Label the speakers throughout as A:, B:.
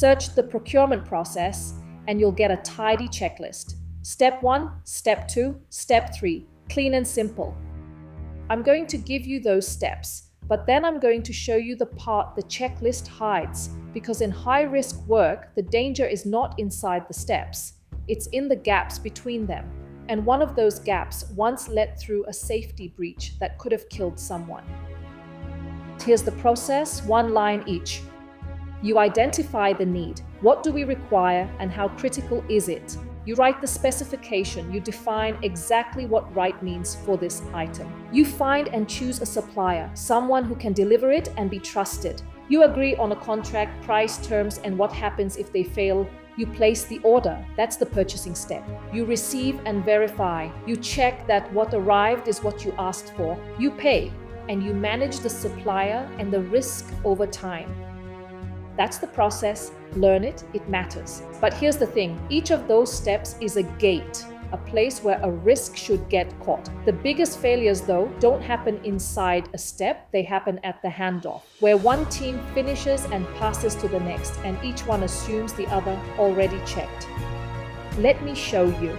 A: Search the procurement process and you'll get a tidy checklist. Step 1, Step 2, Step 3. Clean and simple. I'm going to give you those steps, but then I'm going to show you the part the checklist hides, because in high-risk work, the danger is not inside the steps. It's in the gaps between them. And one of those gaps once led through a safety breach that could have killed someone. Here's the process, one line each. You identify the need. What do we require and how critical is it? You write the specification. You define exactly what right means for this item. You find and choose a supplier, someone who can deliver it and be trusted. You agree on a contract, price, terms, and what happens if they fail. You place the order. That's the purchasing step. You receive and verify. You check that what arrived is what you asked for. You pay, and you manage the supplier and the risk over time. That's the process. Learn it, it matters. But here's the thing, each of those steps is a gate, a place where a risk should get caught. The biggest failures, though, don't happen inside a step, they happen at the handoff, where one team finishes and passes to the next, and each one assumes the other already checked. Let me show you.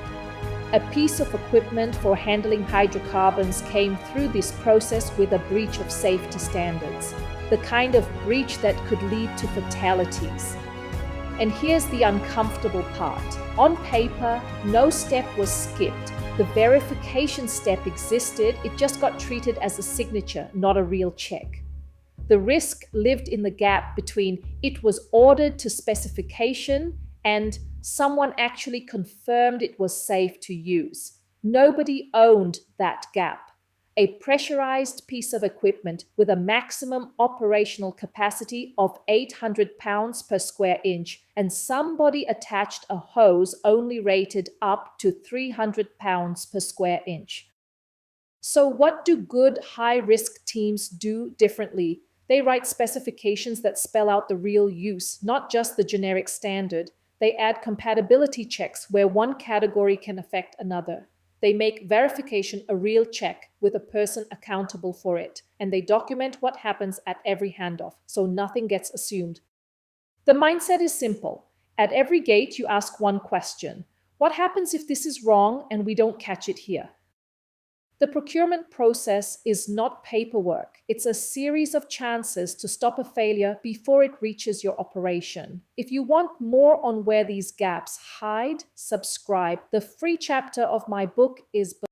A: A piece of equipment for handling hydrocarbons came through this process with a breach of safety standards. The kind of breach that could lead to fatalities. And here's the uncomfortable part. On paper, no step was skipped. The verification step existed, it just got treated as a signature, not a real check. The risk lived in the gap between it was ordered to specification and someone actually confirmed it was safe to use. Nobody owned that gap. A pressurized piece of equipment with a maximum operational capacity of 800 pounds per square inch, and somebody attached a hose only rated up to 300 pounds per square inch. So what do good high-risk teams do differently? They write specifications that spell out the real use, not just the generic standard. They add compatibility checks where one category can affect another. They make verification a real check with a person accountable for it, and they document what happens at every handoff, so nothing gets assumed. The mindset is simple. At every gate, you ask one question. What happens if this is wrong and we don't catch it here? The procurement process is not paperwork. It's a series of chances to stop a failure before it reaches your operation. If you want more on where these gaps hide, subscribe. The free chapter of my book is